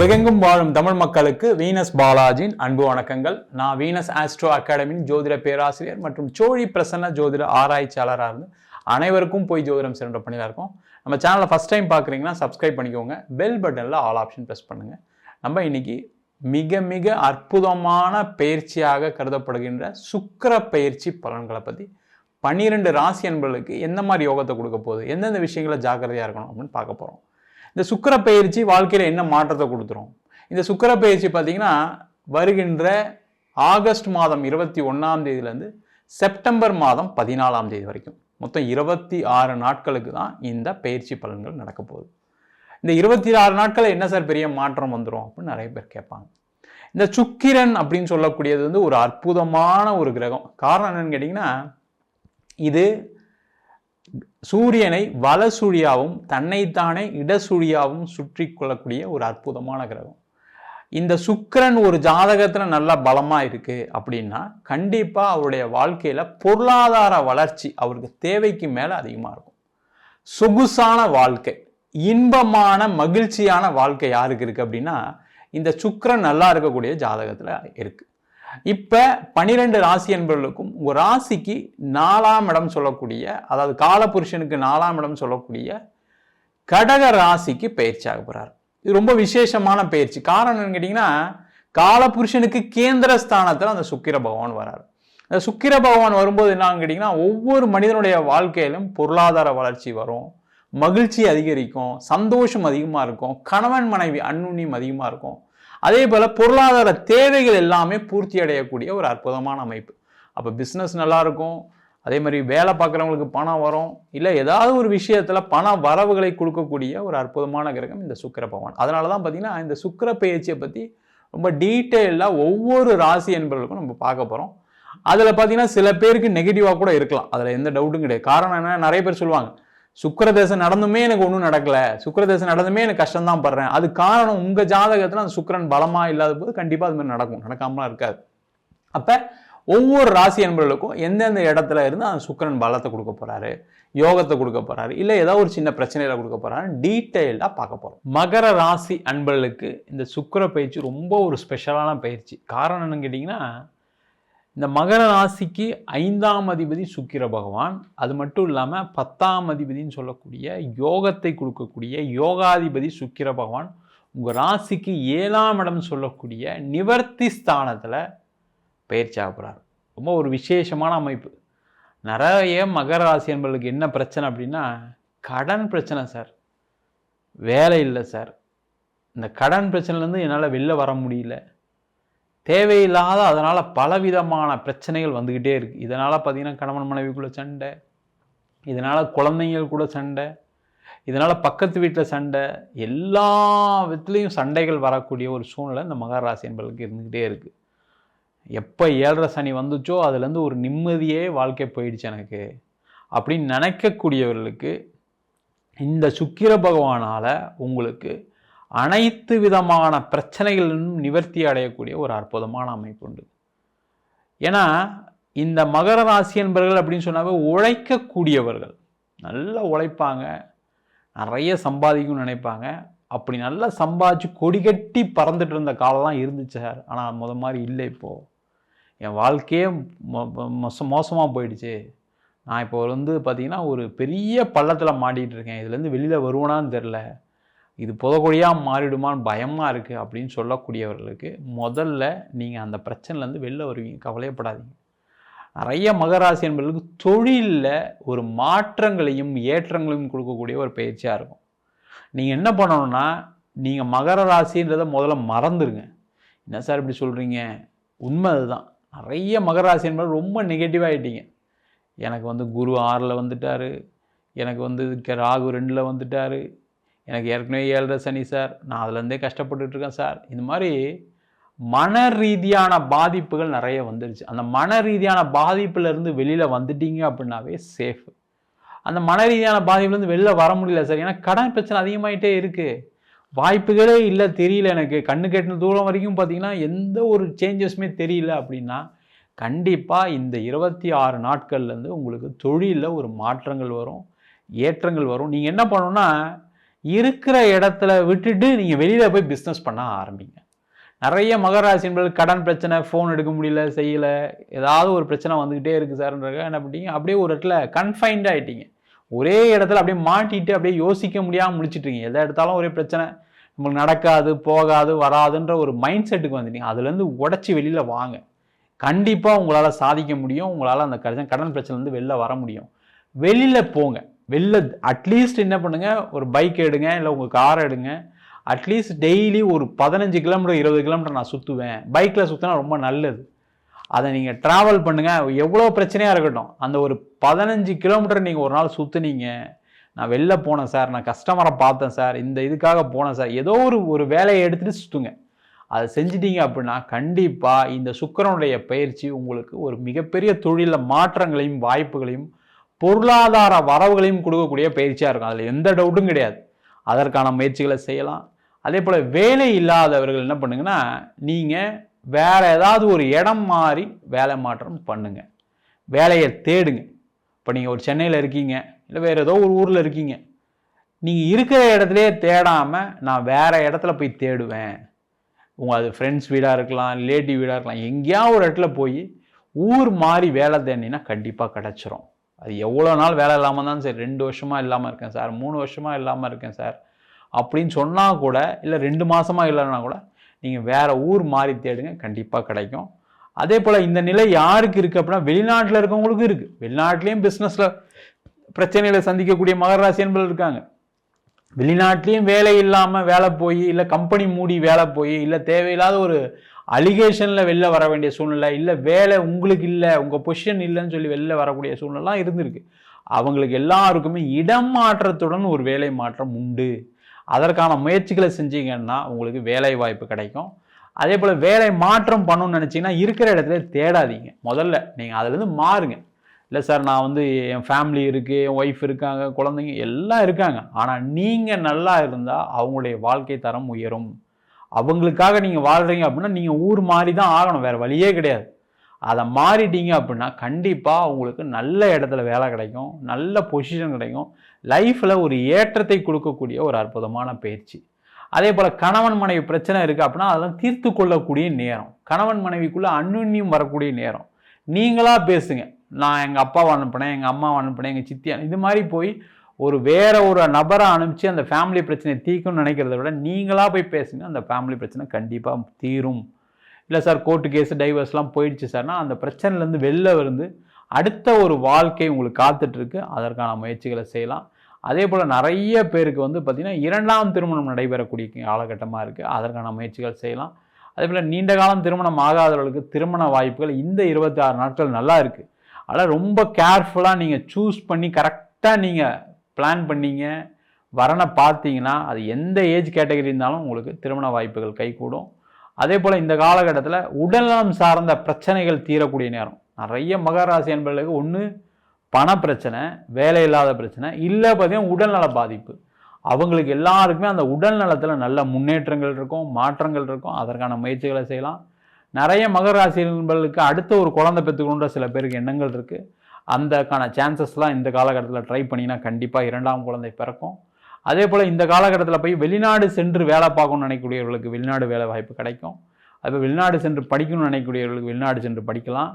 உலகெங்கும் வாழும் தமிழ் மக்களுக்கு வீனஸ் பாலாஜியின் அன்பு வணக்கங்கள். நான் வீனஸ் ஆஸ்ட்ரோ அகாடமியின் ஜோதிட பேராசிரியர் மற்றும் சோழி பிரசன்ன ஜோதிட ஆராய்ச்சியாளராக இருந்து அனைவருக்கும் போய் ஜோதிடம் சென்ற பண்ணிதான் இருக்கோம். நம்ம சேனலை ஃபஸ்ட் டைம் பார்க்குறீங்கன்னா சப்ஸ்கிரைப் பண்ணிக்கோங்க. பெல் பட்டனில் ஆல் ஆப்ஷன் ப்ரெஸ் பண்ணுங்கள். நம்ம இன்னைக்கு மிக மிக அற்புதமான பயிற்சியாக கருதப்படுகின்ற சுக்கிர பயிற்சி பலன்களை பற்றி 12 ராசி என்பவர்களுக்கு எந்த மாதிரி யோகத்தை கொடுக்க போகுது, எந்தெந்த விஷயங்களை ஜாக்கிரதையாக இருக்கணும் அப்படின்னு பார்க்க போகிறோம். இந்த சுக்கிர பயிற்சி வாழ்க்கையில் என்ன மாற்றத்தை கொடுத்துரும்? இந்த சுக்கிர பயிற்சி பார்த்தீங்கன்னா வருகின்ற ஆகஸ்ட் மாதம் 21ஆம் தேதியிலேருந்து செப்டம்பர் மாதம் 14ஆம் தேதி வரைக்கும் மொத்தம் 26 நாட்களுக்கு தான் இந்த பயிற்சி பலன்கள் நடக்க போகுது. இந்த 26 நாட்களில் என்ன சார் பெரிய மாற்றம் வந்துடும் அப்படின்னு நிறைய பேர் கேட்பாங்க. இந்த சுக்கிரன் அப்படின்னு சொல்லக்கூடியது வந்து ஒரு அற்புதமான ஒரு கிரகம். காரணம் என்னன்னு கேட்டிங்கன்னா, இது சூரியனை வலசூழியாவும் தன்னைத்தானே இடசூழியாவும் சுற்றி கொள்ளக்கூடிய ஒரு அற்புதமான கிரகம். இந்த சுக்கிரன் ஒரு ஜாதகத்தில் நல்லா பலமாக இருக்குது அப்படின்னா கண்டிப்பாக அவருடைய வாழ்க்கையில் பொருளாதார வளர்ச்சி அவருக்கு தேவைக்கு மேலே அதிகமாக இருக்கும். சொகுசான வாழ்க்கை, இன்பமான மகிழ்ச்சியான வாழ்க்கை யாருக்கு இருக்குது அப்படின்னா இந்த சுக்கிரன் நல்லா இருக்கக்கூடிய ஜாதகத்தில் இருக்குது. இப்போ 12 ராசி என்பவர்களுக்கும் ஒரு ராசிக்கு 4ஆம் இடம் சொல்லக்கூடிய, அதாவது காலபுருஷனுக்கு 4ஆம் இடம் சொல்லக்கூடிய கடக ராசிக்கு பயிற்சி ஆக போகிறார். இது ரொம்ப விசேஷமான பயிற்சி. காரணம் என்னன்னு கேட்டிங்கன்னா, காலபுருஷனுக்கு கேந்திர ஸ்தானத்தில் அந்த சுக்கிர பகவான் வரார். அந்த சுக்கிர பகவான் வரும்போது என்னன்னு கேட்டிங்கன்னா, ஒவ்வொரு மனிதனுடைய வாழ்க்கையிலும் பொருளாதார வளர்ச்சி வரும், மகிழ்ச்சி அதிகரிக்கும், சந்தோஷம் அதிகமாக இருக்கும், கணவன் மனைவி அன்னுண்ணியம் அதிகமாக இருக்கும். அதே போல் பொருளாதார தேவைகள் எல்லாமே பூர்த்தி அடையக்கூடிய ஒரு அற்புதமான அமைப்பு. அப்போ பிஸ்னஸ் நல்லாயிருக்கும், அதே மாதிரி வேலை பார்க்குறவங்களுக்கு பணம் வரும், இல்லை ஏதாவது ஒரு விஷயத்தில் பண வரவுகளை கொடுக்கக்கூடிய ஒரு அற்புதமான கிரகம் இந்த சுக்கிர பகவான். அதனால தான் பார்த்திங்கன்னா இந்த சுக்கிர பயிற்சியை பற்றி ரொம்ப டீட்டெயிலாக ஒவ்வொரு ராசி என்பவர்களுக்கும் நம்ம பார்க்க போகிறோம். அதில் பார்த்திங்கன்னா சில பேருக்கு நெகட்டிவாக கூட இருக்கலாம், அதில் எந்த டவுட்டும் கிடையாது. காரணம் என்ன, நிறைய பேர் சொல்லுவாங்க சுக்கிரதேசம் நடந்துமே எனக்கு ஒன்றும் நடக்கலை, சுக்கிரதேசம் நடந்துமே எனக்கு கஷ்டம்தான் படுறேன். அது காரணம் உங்கள் ஜாதகத்தில் அந்த சுக்கிரன் பலமாக இல்லாத போது கண்டிப்பாக அது மாதிரி நடக்கும், நடக்காமலாம் இருக்காது. அப்போ ஒவ்வொரு ராசி என்பவர்களுக்கும் எந்தெந்த இடத்துல இருந்து அந்த சுக்கிரன் பலத்தை கொடுக்க போகிறாரு, யோகத்தை கொடுக்க போகிறாரு, இல்லை ஏதாவது ஒரு சின்ன பிரச்சனையில் கொடுக்க போகிறாரு டீட்டெயில்டாக பார்க்க போகிறோம். மகர ராசி அன்பர்களுக்கு இந்த சுக்கிர பயிற்சி ரொம்ப ஒரு ஸ்பெஷலான பயிற்சி. காரணம் என்னன்னு கேட்டிங்கன்னா, இந்த மகர ராசிக்கு 5ஆம் அதிபதி சுக்கிர பகவான், அது மட்டும் இல்லாமல் 10ஆம் அதிபதினு சொல்லக்கூடிய யோகத்தை கொடுக்கக்கூடிய யோகாதிபதி சுக்கிர பகவான் உங்கள் ராசிக்கு 7ஆம் இடம் சொல்லக்கூடிய நிவர்த்தி ஸ்தானத்தில் பயிற்சி ஆக போகிறார். ரொம்ப ஒரு விசேஷமான அமைப்பு. நிறைய மகர ராசி என்பவர்களுக்கு என்ன பிரச்சனை அப்படின்னா, கடன் பிரச்சனை சார், வேலை இல்லை சார், இந்த கடன் பிரச்சனைலேருந்து என்னால் வெளில வர முடியல, தேவையில்லாத அதனால் பலவிதமான பிரச்சனைகள் வந்துக்கிட்டே இருக்குது. இதனால் பார்த்திங்கன்னா கணவன் மனைவிக்குள்ளே சண்டை, இதனால் குழந்தைங்கள் கூட சண்டை, இதனால் பக்கத்து வீட்டில் சண்டை, எல்லா விதத்துலேயும் சண்டைகள் வரக்கூடிய ஒரு சூழ்நிலை இந்த மகர ராசி என்பவர்களுக்கு இருந்துக்கிட்டே இருக்குது. எப்போ 7.5 சனி வந்துச்சோ அதுலேருந்து ஒரு நிம்மதியே வாழ்க்கை போயிடுச்சு எனக்கு அப்படின்னு நினைக்கக்கூடியவர்களுக்கு இந்த சுக்கிர பகவானால் உங்களுக்கு அனைத்து விதமான பிரச்சனைகளிலும் நிவர்த்தி அடையக்கூடிய ஒரு அற்புதமான அமைப்பு உண்டு. ஏன்னா இந்த மகர ராசி என்பவர்கள் அப்படின்னு சொன்னாவே உழைக்கக்கூடியவர்கள், நல்லா உழைப்பாங்க, நிறைய சம்பாதிக்கும்னு நினைப்பாங்க. அப்படி நல்லா சம்பாதிச்சு கொடி கட்டி பறந்துட்டு இருந்த காலம்லாம் இருந்துச்சு சார். ஆனால் மாதிரி இல்லை, இப்போது என் வாழ்க்கையே மோசமாக போயிடுச்சு, நான் இப்போ பார்த்திங்கன்னா ஒரு பெரிய பள்ளத்தில் மாட்டிகிட்டு இருக்கேன், இதுலேருந்து வெளியில் வருவானான்னு தெரில, இது புதகொடியாக மாறிடுமான்னு பயமாக இருக்குது அப்படின்னு சொல்லக்கூடியவர்களுக்கு முதல்ல நீங்கள் அந்த பிரச்சனைலேருந்து வெளில வருவீங்க, கவலையப்படாதீங்க. நிறைய மகராசி என்பவர்களுக்கு தொழிலில் ஒரு மாற்றங்களையும் ஏற்றங்களையும் கொடுக்கக்கூடிய ஒரு பயிற்சியாக இருக்கும். நீங்கள் என்ன பண்ணணும்னா, நீங்கள் மகர ராசின்றதை முதல்ல மறந்துடுங்க. என்ன சார் இப்படி சொல்கிறீங்க, உண்மை அதுதான். நிறைய மகராசி என்பது ரொம்ப நெகட்டிவாகிட்டீங்க. எனக்கு குரு 6ல் வந்துட்டார், எனக்கு ராகு 2ல் வந்துட்டார், எனக்கு ஏற்கனவே 7.5 சனி சார், நான் அதுலேருந்தே கஷ்டப்பட்டுருக்கேன் சார். இந்த மாதிரி மன ரீதியான பாதிப்புகள் நிறைய வந்துடுச்சு. அந்த மன ரீதியான பாதிப்புலேருந்து வெளியில் வந்துட்டீங்க அப்படின்னாவே சேஃப். அந்த மன ரீதியான பாதிப்புலேருந்து வெளியில் வர முடியல சார், ஏன்னா கடன் பிரச்சனை அதிகமாகிட்டே இருக்குது, வாய்ப்புகளே இல்லை, தெரியல, எனக்கு கண்ணு கெட்டின தூரம் வரைக்கும் பார்த்திங்கன்னா எந்த ஒரு சேஞ்சஸுமே தெரியல அப்படின்னா கண்டிப்பாக இந்த 26 நாட்கள்லேருந்து உங்களுக்கு தொழிலில் ஒரு மாற்றங்கள் வரும், ஏற்றங்கள் வரும். நீங்கள் என்ன பண்ணணுன்னா, இருக்கிற இடத்துல விட்டுட்டு நீங்கள் வெளியில் போய் பிஸ்னஸ் பண்ண ஆரம்பிங்க. நிறைய மகர ராசி என்பது கடன் பிரச்சனை, ஃபோன் எடுக்க முடியல, செய்யலை, ஏதாவது ஒரு பிரச்சனை வந்துக்கிட்டே இருக்குது சார்ன்றாங்க. என்ன பண்ணிட்டீங்க, அப்படியே ஒரு இடத்துல கன்ஃபைன்ட் ஆகிட்டீங்க. ஒரே இடத்துல அப்படியே மாட்டிட்டு அப்படியே யோசிக்க முடியாமல் முடிச்சுட்ருக்கீங்க. எதை எடுத்தாலும் ஒரே பிரச்சனை, நம்மளுக்கு நடக்காது, போகாது, வராதுன்ற ஒரு மைண்ட் செட்டுக்கு வந்துட்டீங்க. அதுலேருந்து உடச்சி வெளியில் வாங்க. கண்டிப்பாக உங்களால் சாதிக்க முடியும். உங்களால் அந்த கடன் பிரச்சனைலேருந்து வெளில வர முடியும். வெளியில் போங்க. வெளில அட்லீஸ்ட் என்ன பண்ணுங்கள், ஒரு பைக் எடுங்க, இல்லை உங்கள் காரை எடுங்க. அட்லீஸ்ட் டெய்லி ஒரு 15 கிலோமீட்டர் 20 கிலோமீட்டர் நான் சுற்றுவேன். பைக்கில் சுற்றினா ரொம்ப நல்லது. அதை நீங்கள் ட்ராவல் பண்ணுங்கள். எவ்வளோ பிரச்சனையாக இருக்கட்டும், அந்த ஒரு 15 கிலோமீட்டர் நீங்கள் ஒரு நாள் சுற்றுனீங்க. நான் வெளில போனேன் சார், நான் கஸ்டமரை பார்த்தேன் சார், இந்த இதுக்காக போனேன் சார், ஏதோ ஒரு வேலையை எடுத்துகிட்டு சுற்றுங்க. அதை செஞ்சிட்டீங்க அப்படின்னா கண்டிப்பாக இந்த சுக்கிரனுடைய பயிற்சி உங்களுக்கு ஒரு மிகப்பெரிய தொழிலில் மாற்றங்களையும் வாய்ப்புகளையும் பொருளாதார வரவுகளையும் கொடுக்கக்கூடிய பயிற்சியாக இருக்கும். அதில் எந்த டவுட்டும் கிடையாது. அதற்கான முயற்சிகளை செய்யலாம். அதே போல் வேலை இல்லாதவர்கள் என்ன பண்ணுங்கன்னா, நீங்கள் வேறு ஏதாவது ஒரு இடம் மாறி வேலை மாற்றம் பண்ணுங்க, வேலையை தேடுங்க. இப்போ நீங்கள் ஒரு சென்னையில் இருக்கீங்க, இல்லை வேறு ஏதோ ஒரு ஊரில் இருக்கீங்க, நீங்கள் இருக்கிற இடத்துலையே தேடாமல் நான் வேறு இடத்துல போய் தேடுவேன். உங்கள் அது ஃப்ரெண்ட்ஸ் வீடாக இருக்கலாம், ரிலேட்டிவ் வீடாக இருக்கலாம், எங்கேயாவது ஒரு இடத்துல போய் ஊர் மாறி வேலை தேடினா கண்டிப்பாக கிடச்சிரும். அது எவ்வளோ நாள் வேலை இல்லாமல் தான் சரி, 2 வருஷமாக இல்லாமல் இருக்கேன் சார், 3 வருஷமாக இல்லாமல் இருக்கேன் சார் அப்படின்னு சொன்னால் கூட, இல்லை 2 மாதமாக இல்லைன்னா கூட நீங்கள் வேறு ஊர் மாறி தேடுங்க, கண்டிப்பாக கிடைக்கும். அதே போல் இந்த நிலை யாருக்கு இருக்குது அப்படின்னா, வெளிநாட்டில் இருக்கவங்களுக்கும் இருக்குது. வெளிநாட்டிலையும் பிஸ்னஸில் பிரச்சனைகளை சந்திக்கக்கூடிய மகர ராசி என்பது இருக்காங்க. வெளிநாட்டிலையும் வேலை இல்லாமல் வேலை போய், இல்லை கம்பெனி மூடி வேலை போய், இல்லை தேவையில்லாத ஒரு அலிகேஷனில் வெளில வர வேண்டிய சூழ்நிலை, இல்லை வேலை உங்களுக்கு இல்லை, உங்கள் பொசிஷன் இல்லைன்னு சொல்லி வெளில வரக்கூடிய சூழ்நிலாம் இருந்திருக்கு. அவங்களுக்கு எல்லாருக்குமே இடம் மாற்றத்துடன் ஒரு வேலை மாற்றம் உண்டு. அதற்கான முயற்சிகளை செஞ்சீங்கன்னா உங்களுக்கு வேலை வாய்ப்பு கிடைக்கும். அதே போல் வேலை மாற்றம் பண்ணணும்னு நினச்சிங்கன்னா இருக்கிற இடத்துல தேடாதீங்க. முதல்ல நீங்கள் அதுலேருந்து மாறுங்க. இல்லை சார், நான் என் ஃபேமிலி இருக்குது, என் ஒய்ஃப் இருக்காங்க, குழந்தைங்க எல்லாம் இருக்காங்க, ஆனால் நீங்கள் நல்லா இருந்தால் அவங்களுடைய வாழ்க்கை தரம் உயரும். அவங்களுக்காக நீங்கள் வாழ்கிறீங்க அப்படின்னா நீங்கள் ஊர் மாறி தான் ஆகணும், வேறு வழியே கிடையாது. அதை மாறிட்டீங்க அப்படின்னா கண்டிப்பாக உங்களுக்கு நல்ல இடத்துல வேலை கிடைக்கும், நல்ல பொசிஷன் கிடைக்கும், லைஃப்பில் ஒரு ஏற்றத்தை கொடுக்கக்கூடிய ஒரு அற்புதமான பயிற்சி. அதே போல் கணவன் மனைவி பிரச்சனை இருக்குது அப்படின்னா அதெல்லாம் தீர்த்து கொள்ளக்கூடிய நேரம், கணவன் மனைவிக்குள்ளே அந்யுன்யம் வரக்கூடிய நேரம். நீங்களாக பேசுங்க. நான் எங்கள் அப்பாவை அனுப்பினேன், எங்கள் அம்மாவை அனுப்பினேன், எங்கள் சித்தி இது மாதிரி போய் வேற ஒரு நபரை அனுப்பிச்சு அந்த ஃபேமிலி பிரச்சனையை தீர்க்கும்னு நினைக்கிறத விட நீங்களாக போய் பேசுங்க, அந்த ஃபேமிலி பிரச்சனை கண்டிப்பாக தீரும். இல்லை சார், கோர்ட்டு கேஸு டைவர்ஸ்லாம் போயிடுச்சு சார்னா அந்த பிரச்சனைலேருந்து வெளில வந்து அடுத்த ஒரு வாழ்க்கை உங்களுக்கு காத்துட்ருக்கு. அதற்கான முயற்சிகளை செய்யலாம். அதே போல் நிறைய பேருக்கு பார்த்திங்கன்னா 2ஆம் திருமணம் நடைபெறக்கூடிய காலகட்டமாக இருக்குது. அதற்கான முயற்சிகள் செய்யலாம். அதே போல் நீண்ட காலம் திருமணம் ஆகாதவர்களுக்கு திருமண வாய்ப்புகள் இந்த 26 நாட்கள் நல்லா இருக்குது. அதனால் ரொம்ப கேர்ஃபுல்லாக நீங்கள் சூஸ் பண்ணி கரெக்டாக நீங்கள் பிளான் பண்ணீங்க, வரனை பார்த்தீங்கன்னா அது எந்த ஏஜ் கேட்டகரி இருந்தாலும் உங்களுக்கு திருமண வாய்ப்புகள் கைகூடும். அதே போல் இந்த காலகட்டத்தில் உடல்நலம் சார்ந்த பிரச்சனைகள் தீரக்கூடிய நேரம். நிறைய மகர ராசி என்பவர்களுக்கு ஒன்று பண பிரச்சனை, வேலை இல்லாத பிரச்சனை, இல்லை பார்த்தீங்கன்னா உடல்நல பாதிப்பு. அவங்களுக்கு எல்லாருக்குமே அந்த உடல் நலத்தில் நல்ல முன்னேற்றங்கள் இருக்கும், மாற்றங்கள் இருக்கும். அதற்கான முயற்சிகளை செய்யலாம். நிறைய மகர ராசி என்பவர்களுக்கு அடுத்த ஒரு குழந்தை பெற்றுக்கணுன்ற சில பேருக்கு எண்ணங்கள் இருக்குது. அந்தக்கான சான்சஸ்லாம் இந்த காலகட்டத்தில் ட்ரை பண்ணிங்கன்னா கண்டிப்பாக 2ஆம் குழந்தை பிறக்கும். அதே போல் இந்த காலகட்டத்தில் போய் வெளிநாடு சென்று வேலை பார்க்கணும்னு நினைக்கக்கூடியவர்களுக்கு வெளிநாடு வேலை வாய்ப்பு கிடைக்கும். அது வெளிநாடு சென்று படிக்கணும்னு நினைக்கக்கூடியவர்களுக்கு வெளிநாடு சென்று படிக்கலாம்.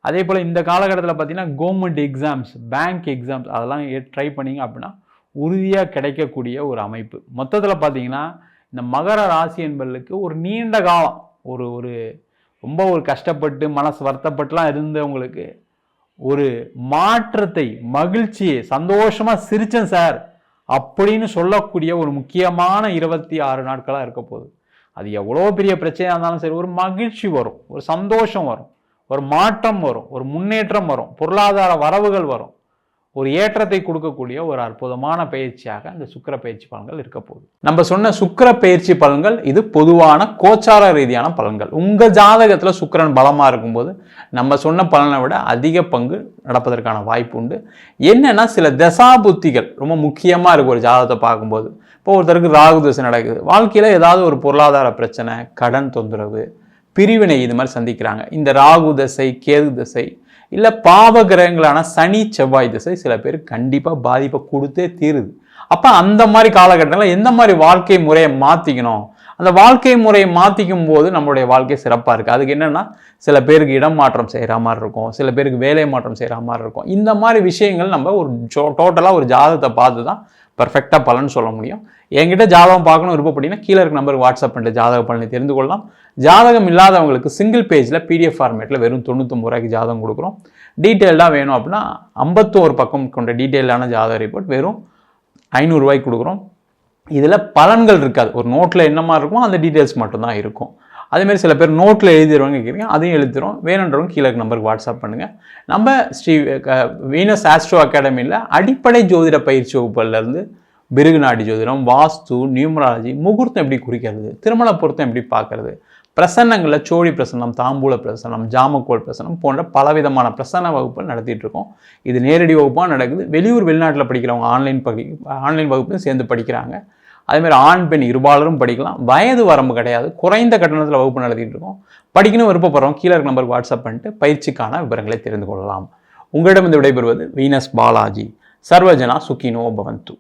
அதே போல் இந்த காலகட்டத்தில் பார்த்திங்கன்னா கவர்மெண்ட் எக்ஸாம்ஸ், பேங்க் எக்ஸாம்ஸ் அதெல்லாம் ட்ரை பண்ணிங்க அப்படின்னா உறுதியாக கிடைக்கக்கூடிய ஒரு அமைப்பு. மொத்தத்தில் பார்த்திங்கன்னா இந்த மகர ராசி என்பவர்களுக்கு ஒரு நீண்ட காலம் ஒரு ரொம்ப கஷ்டப்பட்டு மனசு வருத்தப்பட்டுலாம் இருந்தவங்களுக்கு ஒரு மாற்றத்தை, மகிழ்ச்சியை, சந்தோஷமாக சிரிச்சேன் சார் அப்படின்னு சொல்லக்கூடிய ஒரு முக்கியமான 26 நாட்களாக இருக்க போகுது. அது எவ்வளோ பெரிய பிரச்சனையாக இருந்தாலும் சரி, ஒரு மகிழ்ச்சி வரும், ஒரு சந்தோஷம் வரும், ஒரு மாற்றம் வரும், ஒரு முன்னேற்றம் வரும், பொருளாதார வரவுகள் வரும், ஒரு ஏற்றத்தை கொடுக்கக்கூடிய ஒரு அற்புதமான பயிற்சியாக அந்த சுக்கிர பயிற்சி பலன்கள் இருக்க போகுது. நம்ம சொன்ன சுக்கிர பயிற்சி பலன்கள் இது பொதுவான கோச்சார ரீதியான பலன்கள். உங்கள் ஜாதகத்தில் சுக்கிரன் பலமாக இருக்கும்போது நம்ம சொன்ன பலனை விட அதிக பங்கு நடப்பதற்கான வாய்ப்பு உண்டு. என்னென்னா சில தசாபுத்திகள் ரொம்ப முக்கியமாக இருக்குது ஒரு ஜாதகத்தை பார்க்கும்போது. இப்போ ஒருத்தருக்கு ராகு தசை நடக்குது, வாழ்க்கையில் ஏதாவது ஒரு பொருளாதார பிரச்சனை, கடன் தொந்தரவு, பிரிவினை இது மாதிரி சந்திக்கிறாங்க. இந்த ராகு தசை, கேது தசை, இல்லை பாவ கிரகங்களான சனி செவ்வாய் திசை சில பேர் கண்டிப்பாக பாதிப்பை கொடுத்தே தீருது. அப்போ அந்த மாதிரி காலகட்டத்தில் எந்த மாதிரி வாழ்க்கை முறையை மாற்றிக்கணும், அந்த வாழ்க்கை முறையை மாற்றிக்கும் போது நம்மளுடைய வாழ்க்கை சிறப்பாக இருக்குது. அதுக்கு என்னென்னா, சில பேருக்கு இடம் மாற்றம் செய்கிற மாதிரி இருக்கும், சில பேருக்கு வேலை மாற்றம் செய்கிற மாதிரி இருக்கும். இந்த மாதிரி விஷயங்கள் நம்ம ஒரு டோட்டலாக ஒரு ஜாதகத்தை பார்த்து தான் பர்ஃபெக்டாக பலன் சொல்ல முடியும். என்கிட்ட ஜாதகம் பார்க்கணும் விருப்பப்பட்டீங்கன்னா கீழே இருக்க நம்பருக்கு வாட்ஸ்அப் பண்ணிட்டு ஜாதக பலனை தெரிந்து கொள்ளலாம். ஜாதகம் இல்லாதவங்களுக்கு சிங்கிள் பேஜில் PDF ஃபார்மேட்டில் வெறும் 99 ரூபாய்க்கு ஜாதகம் கொடுக்குறோம். டீட்டெயில்டாக வேணும் அப்படின்னா 51 பக்கம் கொண்ட டீட்டெயிலான ஜாதக ரிப்போர்ட் வெறும் 500 ரூபாய்க்கு கொடுக்குறோம். இதில் பலன்கள் இருக்காது, ஒரு நோட்டில் என்ன மாதிரி இருக்குமோ அந்த டீட்டெயில்ஸ் மட்டும்தான் இருக்கும். அதேமாதிரி சில பேர் நோட்டில் எழுதிடுவாங்க கேட்குறீங்க, அதையும் எழுதிடுறோம். வேணுன்றவங்க கீழே நம்பருக்கு வாட்ஸ்அப் பண்ணுங்கள். நம்ம ஸ்ரீ வீனஸ் ஆஸ்ட்ரோ அகாடமியில் அடிப்படை ஜோதிட பயிற்சி வகுப்புலேருந்து பிருகு நாடி ஜோதிடம், வாஸ்து, நியூமராலஜி, முகூர்த்தம் எப்படி குறிக்கிறது, திருமண பொருத்தம் எப்படி பார்க்கறது, பிரசன்னங்களில் சோழி பிரசன்னம், தாம்பூல பிரசன்னம், ஜாமக்கோல் பிரசன்னம் போன்ற பலவிதமான பிரசன்ன வகுப்புகள் நடத்திட்டு இருக்கோம். இது நேரடி வகுப்பாக நடக்குது. வெளியூர் வெளிநாட்டில் படிக்கிறவங்க ஆன்லைன் வகுப்புலையும் சேர்ந்து படிக்கிறாங்க. அதேமாதிரி ஆண் பெண் இருபாலரும் படிக்கலாம். வயது வரம்பு கிடையாது. குறைந்த கட்டணத்தில் வகுப்பு நடத்திட்டு இருக்கோம். படிக்கணும் விருப்பப்படுறோம் கீழே இருக்க நம்பருக்கு வாட்ஸ்அப் பண்ணிட்டு பயிற்சிக்கான விவரங்களை தெரிந்து கொள்ளலாம். உங்களிடம் இந்த விடைபெறுவது வீனஸ் பாலாஜி. சர்வஜனா சுகினோ பவந்து.